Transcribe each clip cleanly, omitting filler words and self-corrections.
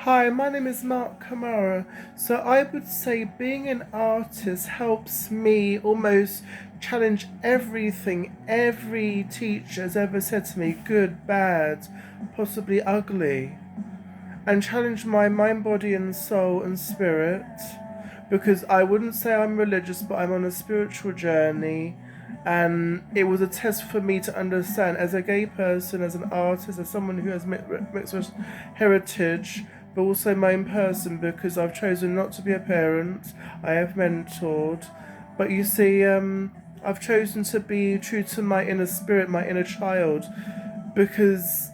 Hi, my name is Mark Kamara. So I would say being an artist helps me almost challenge everything every teacher has ever said to me, good, bad, possibly ugly, and challenge my mind, body, and soul and spirit. Because I wouldn't say I'm religious, but I'm on a spiritual journey. And it was a test for me to understand as a gay person, as an artist, as someone who has mixed heritage, but also my own person because I've chosen not to be a parent. I have mentored. But you see, I've chosen to be true to my inner spirit, my inner child, because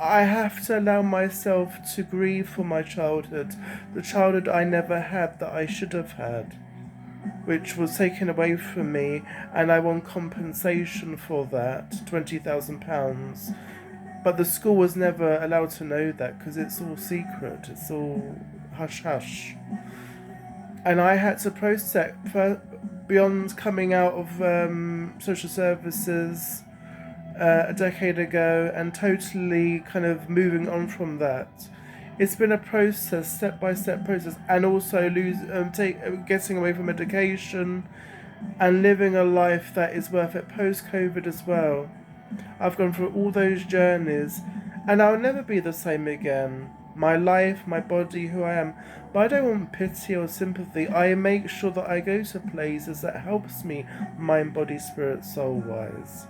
I have to allow myself to grieve for my childhood, the childhood I never had that I should have had, which was taken away from me, and I want compensation for that, £20,000. But the school was never allowed to know that because it's all secret, it's all hush hush. And I had to process beyond coming out of social services a decade ago and totally kind of moving on from that. It's been a process, step by step process, and also getting away from medication and living a life that is worth it post COVID as well. I've gone through all those journeys, and I'll never be the same again. My life, my body, who I am. But I don't want pity or sympathy. I make sure that I go to places that helps me mind, body, spirit, soul wise.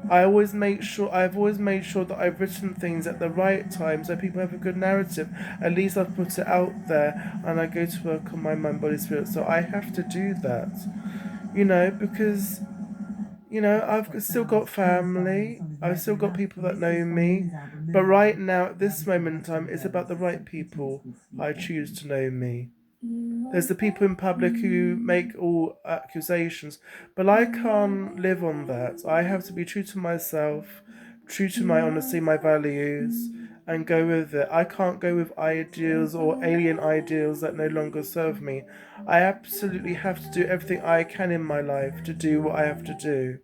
I've always made sure that I've written things at the right time so people have a good narrative. At least I've put it out there and I go to work on my mind, body, spirit. So I have to do that. Because I've still got family. I've still got people that know me. But right now, at this moment in time, it's about the right people I choose to know me. There's the people in public who make all accusations, but I can't live on that. I have to be true to myself, true to my honesty, my values, and go with it. I can't go with ideals or alien ideals that no longer serve me. I absolutely have to do everything I can in my life to do what I have to do.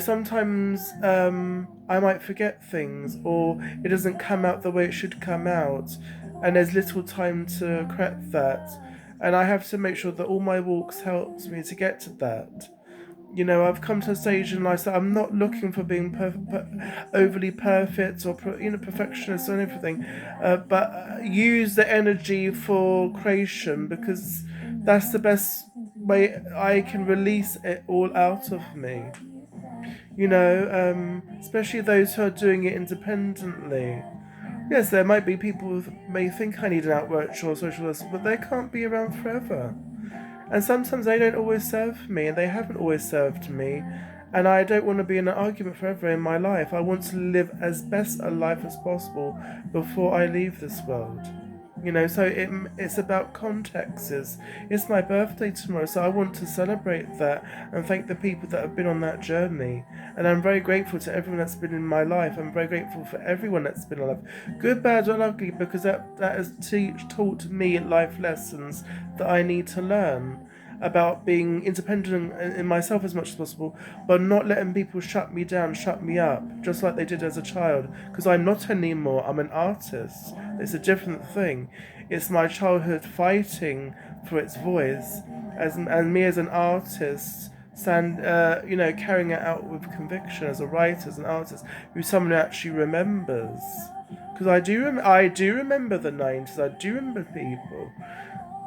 Sometimes I might forget things or it doesn't come out the way it should come out, and there's little time to correct that. And I have to make sure that all my walks helps me to get to that. I've come to a stage in life that I'm not looking for being overly perfect or perfectionist or anything, but use the energy for creation because that's the best way I can release it all out of me. Especially those who are doing it independently. Yes, there might be people who may think I need an outreach or social lesson, but they can't be around forever. And sometimes they don't always serve me, and they haven't always served me. And I don't want to be in an argument forever in my life. I want to live as best a life as possible before I leave this world. So it's about contexts. It's my birthday tomorrow, so I want to celebrate that and thank the people that have been on that journey. And I'm very grateful to everyone that's been in my life. I'm very grateful for everyone that's been alive, good, bad, or ugly, because that has taught me life lessons that I need to learn about being independent in myself as much as possible, but not letting people shut me down, shut me up, just like they did as a child. Because I'm not anymore. I'm an artist. It's a different thing. It's my childhood fighting for its voice, and me as an artist carrying it out with conviction as a writer, as an artist, who's someone who actually remembers. Because I do remember the 90s. I do remember people,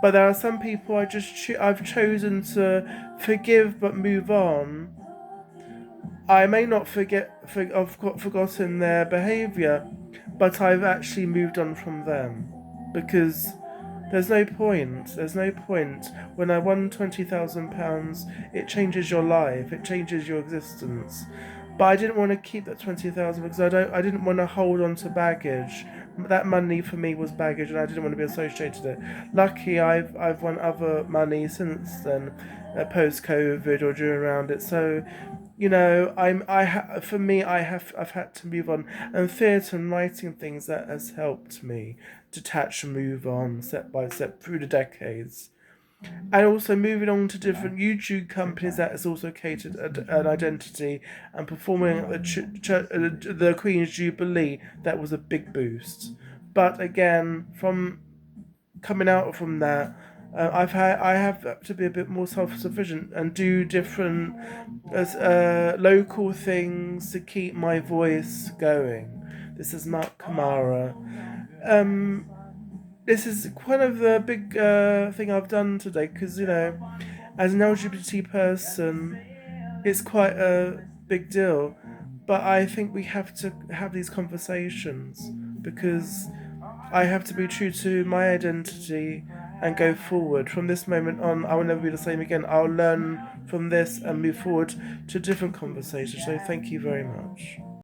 but there are some people I've chosen to forgive but move on. I may not I've forgotten their behaviour, but I've actually moved on from them because there's no point. There's no point. When I won £20,000, it changes your life. It changes your existence. But I didn't want to keep that 20,000 because I didn't want to hold on to baggage. That money for me was baggage, and I didn't want to be associated with it. Lucky, I've won other money since then, post COVID or during around it. So for me, I've had to move on, and theatre and writing things that has helped me detach and move on step by step through the decades. And also moving on to different YouTube companies that has also catered an identity, and performing at the Queen's Jubilee, that was a big boost. But again, from coming out from that, I have to be a bit more self sufficient and do different local things to keep my voice going. This is Mark Kamara. Um, this is kind of the big thing I've done today because, as an LGBT person, it's quite a big deal. But I think we have to have these conversations because I have to be true to my identity and go forward. From this moment on, I will never be the same again. I'll learn from this and move forward to different conversations. So thank you very much.